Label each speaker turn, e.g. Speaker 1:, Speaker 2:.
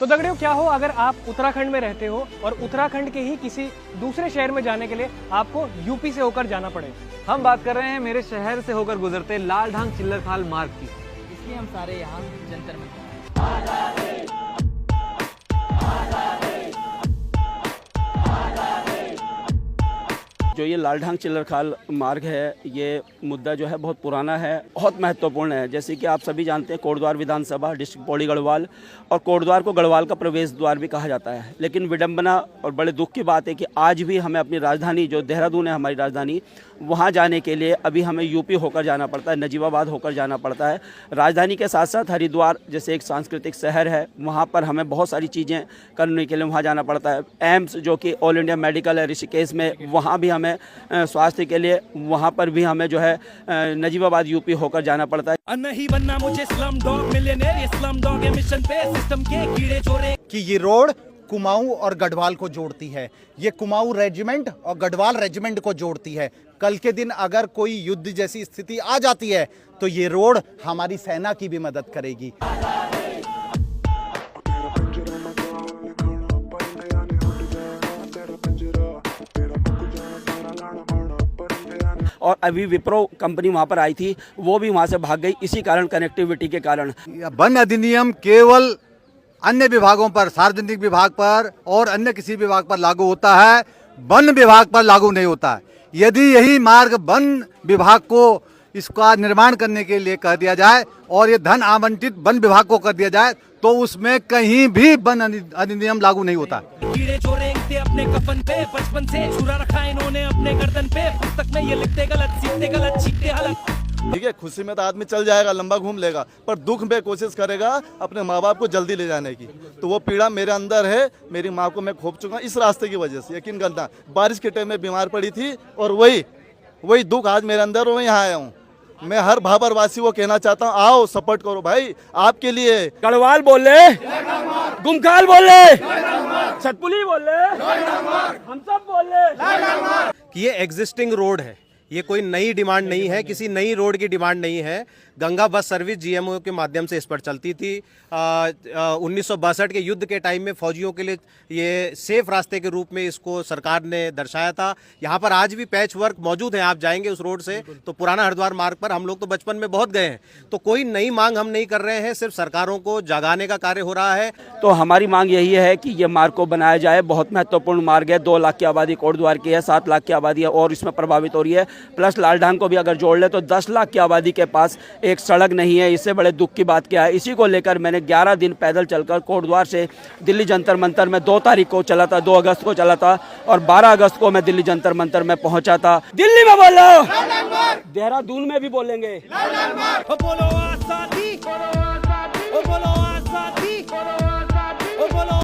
Speaker 1: तो दगड़ियों, क्या हो अगर आप उत्तराखंड में रहते हो और उत्तराखंड के ही किसी दूसरे शहर में जाने के लिए आपको यूपी से होकर जाना पड़े।
Speaker 2: हम बात कर रहे हैं मेरे शहर से होकर गुजरते लाल ढांग चिल्लरखाल मार्ग की।
Speaker 3: इसलिए हम सारे यहाँ जंतर मंतर।
Speaker 4: जो ये लाल ढांग चिल्लरखाल मार्ग है, ये मुद्दा जो है बहुत पुराना है, बहुत महत्वपूर्ण है। जैसे कि आप सभी जानते हैं, कोटद्वार विधानसभा, डिस्ट्रिक्ट पौड़ी गढ़वाल, और कोटद्वार को गढ़वाल का प्रवेश द्वार भी कहा जाता है। लेकिन विडंबना और बड़े दुख की बात है कि आज भी हमें अपनी राजधानी, जो देहरादून है हमारी राजधानी, वहाँ जाने के लिए अभी हमें यूपी होकर जाना पड़ता है, नजीबाबाद होकर जाना पड़ता है। राजधानी के साथ साथ हरिद्वार जैसे एक सांस्कृतिक शहर है, वहाँ पर हमें बहुत सारी चीज़ें करने के लिए वहाँ जाना पड़ता है। एम्स जो कि ऑल इंडिया मेडिकल है ऋषिकेश में, वहाँ भी हमें स्वास्थ्य के लिए, वहाँ पर भी हमें जो है नजीबाबाद यूपी होकर जाना पड़ता है।
Speaker 5: नहीं बनना मुझे स्लम डॉग मिलियनेयर, ये स्लम डॉग है मिशन पे, सिस्टम के कीड़े चोरे।
Speaker 6: कि ये रोड कुमाऊं और गढ़वाल को जोड़ती है, ये कुमाऊं रेजिमेंट और गढ़वाल रेजिमेंट को जोड़ती है। कल के दिन अगर कोई युद्ध जैसी स्थिति आ जाती है तो ये रोड हमारी सेना की भी मदद करेगी।
Speaker 4: और अभी विप्रो कंपनी वहाँ पर आई थी, वो भी वहाँ से भाग गई इसी कारण, कनेक्टिविटी के कारण।
Speaker 7: वन अधिनियम केवल अन्य विभागों पर, सार्वजनिक विभाग पर और अन्य किसी विभाग पर लागू होता है, वन विभाग पर लागू नहीं होता है। यदि यही मार्ग वन विभाग को इसका निर्माण करने के लिए कह दिया जाए और ये धन आवंटित वन विभाग को कर दिया जाए तो उसमें कहीं भी वन अधिनियम लागू नहीं होता।
Speaker 5: कीड़े चोरे अपने कफन पे, बचपन से छुरा रखा इन्होंने अपने गर्दन पे, पुस्तक में ये लिखते गलत, सीखते गलत, सीखते गलत।
Speaker 8: ठीक है, खुशी में तो आदमी चल जाएगा, लंबा घूम लेगा, पर दुख में कोशिश करेगा अपने माँ बाप को जल्दी ले जाने की। तो वो पीड़ा मेरे अंदर है, मेरी माँ को मैं खोप चुका इस रास्ते की वजह से। यकीन करना, बारिश के टाइम में बीमार पड़ी थी और वही दुख आज मेरे अंदर, और मैं यहाँ आया हूँ। मैं हर भाबर वासी को कहना चाहता हूँ, आओ सपोर्ट करो भाई, आपके लिए।
Speaker 4: गढ़वाल बोले, गुमखाल बोले, छतपुली बोले, हम सब बोले
Speaker 9: कि ये एग्जिस्टिंग रोड है, ये कोई नई डिमांड नहीं है, किसी नई रोड की डिमांड नहीं है। गंगा बस सर्विस जीएमओ के माध्यम से इस पर चलती थी। 1962 के युद्ध के टाइम में फौजियों के लिए ये सेफ रास्ते के रूप में इसको सरकार ने दर्शाया था। यहाँ पर आज भी पैच वर्क मौजूद है, आप जाएंगे उस रोड से तो पुराना हरिद्वार मार्ग पर हम लोग तो बचपन में बहुत गए हैं। तो कोई नई मांग हम नहीं कर रहे हैं, सिर्फ सरकारों को जगाने का कार्य हो रहा है।
Speaker 4: तो हमारी मांग यही है कि ये मार्ग को बनाया जाए। बहुत महत्वपूर्ण मार्ग है, 2 लाख की आबादी कोटद्वार की है, 7 लाख की आबादी है और इसमें प्रभावित हो रही है। प्लस लाल ढांग को भी अगर जोड़ ले तो 10 लाख की आबादी के पास एक सड़क नहीं है। इससे बड़े दुख की बात क्या है? इसी को लेकर मैंने 11 दिन पैदल चलकर कोटद्वार से दिल्ली जंतर मंतर में 2 तारीख को चला था, 2 अगस्त को चला था और 12 अगस्त को मैं दिल्ली जंतर मंतर में पहुंचा था। दिल्ली में बोलो, देहरादून में भी बोलेंगे।
Speaker 5: बोलो आजादी।